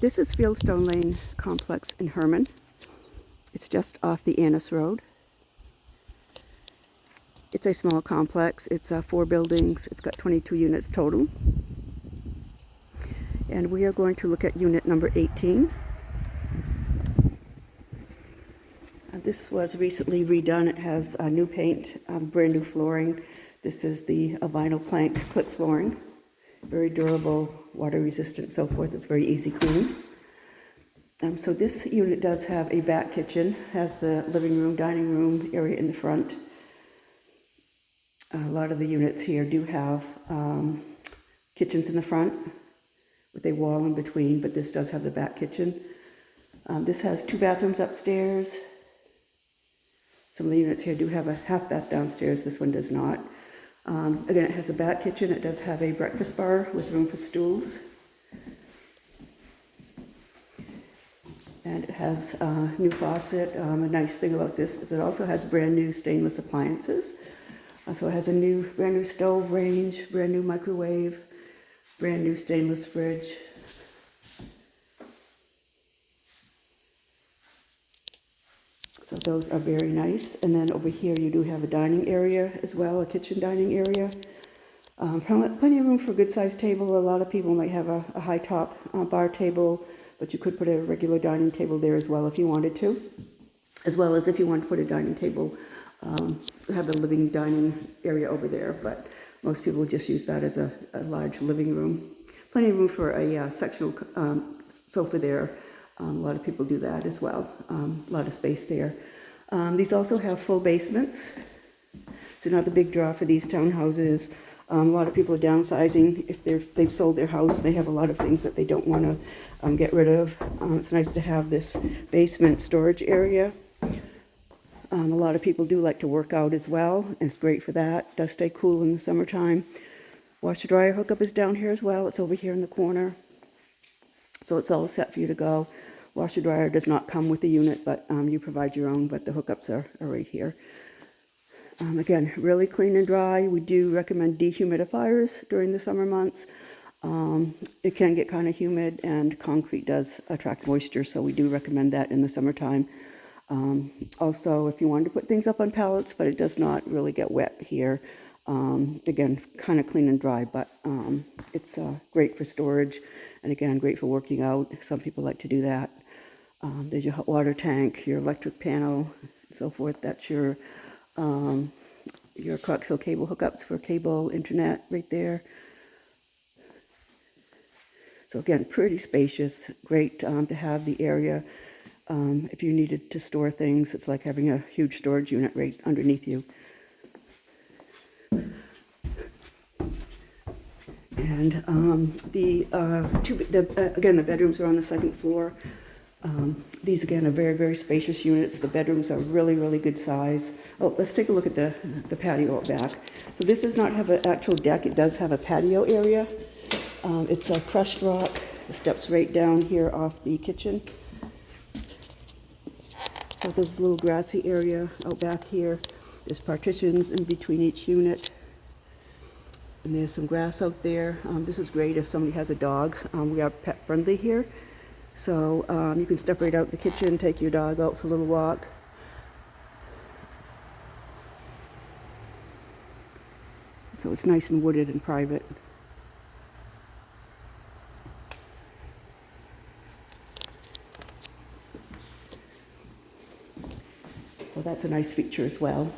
This is Fieldstone Lane Complex in Hermon. It's just off the Annis Road. It's a small complex. It's 4 buildings. It's got 22 units total. And we are going to look at unit number 18. This was recently redone. It has new paint, brand new flooring. This is the vinyl plank clip flooring. Very durable, water resistant, so forth. It's very easy clean. So this unit does have a back kitchen, has the living room, dining room area in the front. A lot of the units here do have kitchens in the front with a wall in between, but this does have the back kitchen. This has 2 bathrooms upstairs. Some of the units here do have a half bath downstairs. This one does not. Again, it has a back kitchen. It does have a breakfast bar with room for stools. And it has a new faucet. A nice thing about this is it also has brand new stainless appliances. So it has a brand new stove range, brand new microwave, brand new stainless fridge. So those are very nice. And then over here you do have a dining area as well, a kitchen dining area. Plenty of room for a good sized table. A lot of people might have a high top bar table, but you could put a regular dining table there as well if you wanted to. As well as if you want to put a dining table, have a living dining area over there, but most people just use that as a large living room. Plenty of room for a sectional sofa there. A lot of people do that as well. A lot of space there. These also have full basements. It's another big draw for these townhouses. A lot of people are downsizing. If they've sold their house, they have a lot of things that they don't want to get rid of. It's nice to have this basement storage area. A lot of people do like to work out as well. It's great for that. It does stay cool in the summertime. Washer dryer hookup is down here as well. It's over here in the corner. So it's all set for you to go. Washer dryer does not come with the unit, but you provide your own, but the hookups are right here. Again, really clean and dry. We do recommend dehumidifiers during the summer months. It can get kind of humid, and concrete does attract moisture, so we do recommend that in the summertime. Also, if you wanted to put things up on pallets, but it does not really get wet here. Again, kind of clean and dry, but it's great for storage, and again, great for working out. Some people like to do that. There's your hot water tank, your electric panel, and so forth. That's your coaxial cable hookups for cable, internet right there. So again, pretty spacious, great to have the area. If you needed to store things, it's like having a huge storage unit right underneath you. And again, the bedrooms are on the second floor. These again are very, very spacious units. The bedrooms are really, really good size. Oh, let's take a look at the patio out back. So this does not have an actual deck. It does have a patio area. It's a crushed rock. It steps right down here off the kitchen. So there's a little grassy area out back here. There's partitions in between each unit. And there's some grass out there. This is great if somebody has a dog. We are pet friendly here. So you can step right out the kitchen, take your dog out for a little walk. So it's nice and wooded and private. So that's a nice feature as well.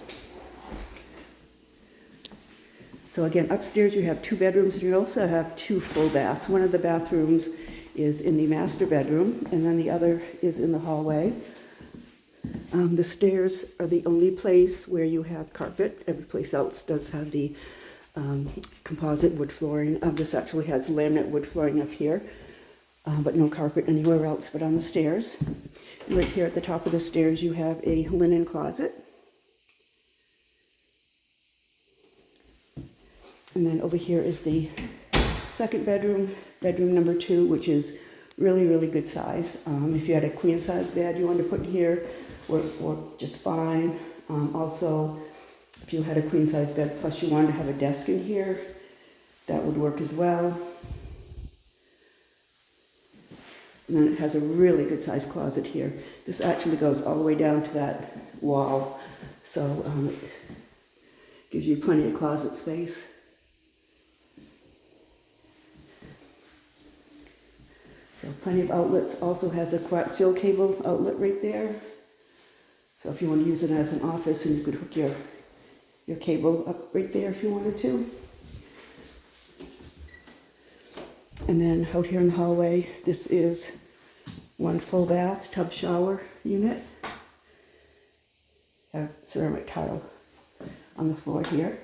So again, upstairs you have 2 bedrooms, and you also have 2 full baths. One of the bathrooms is in the master bedroom, and then the other is in the hallway. The stairs are the only place where you have carpet. Every place else does have the composite wood flooring. This actually has laminate wood flooring up here, but no carpet anywhere else but on the stairs. Right here at the top of the stairs you have a linen closet. And then over here is the second bedroom, bedroom number 2, which is really, really good size. If you had a queen size bed you wanted to put in here, work just fine. Also, if you had a queen size bed plus you wanted to have a desk in here, that would work as well. And then it has a really good sized closet here. This actually goes all the way down to that wall. So it gives you plenty of closet space. So plenty of outlets. Also has a coaxial cable outlet right there. So if you want to use it as an office, and you could hook your cable up right there if you wanted to. And then out here in the hallway, this is one full bath, tub shower unit. Have ceramic tile on the floor here.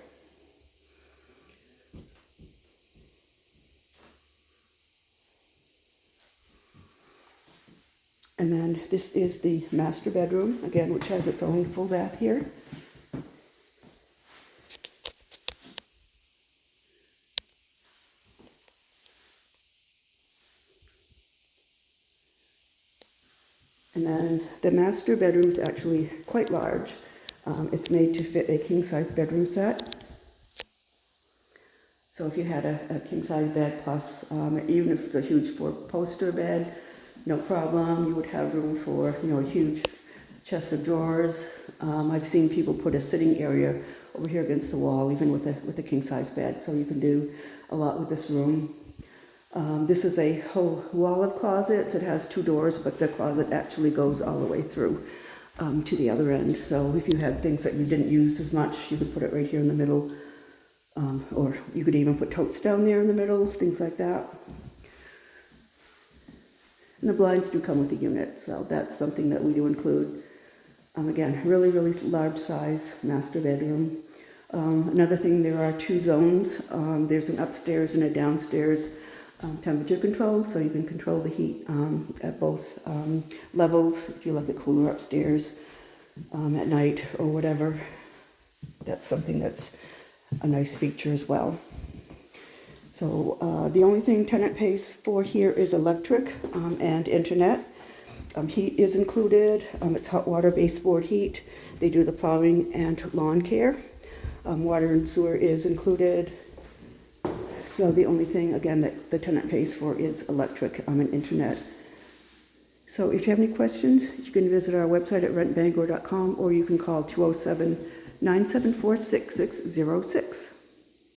And then this is the master bedroom, again, which has its own full bath here. And then the master bedroom is actually quite large. It's made to fit a king-size bedroom set. So if you had a king-size bed plus, even if it's a huge four-poster bed, no problem. You would have room for, a huge chest of drawers. I've seen people put a sitting area over here against the wall, even with a king-size bed. So you can do a lot with this room. This is a whole wall of closets. It has 2 doors, but the closet actually goes all the way through to the other end. So if you had things that you didn't use as much, you could put it right here in the middle. Or you could even put totes down there in the middle, things like that. And the blinds do come with the unit, so that's something that we do include. Again, really, really large size master bedroom. Another thing, there are 2 zones. There's an upstairs and a downstairs temperature control, so you can control the heat at both levels if you like it cooler upstairs at night or whatever. That's something that's a nice feature as well. So the only thing tenant pays for here is electric and internet. Heat is included. It's hot water baseboard heat. They do the plowing and lawn care. Water and sewer is included. So the only thing, again, that the tenant pays for is electric and internet. So if you have any questions, you can visit our website at rentbangor.com, or you can call 207-974-6606.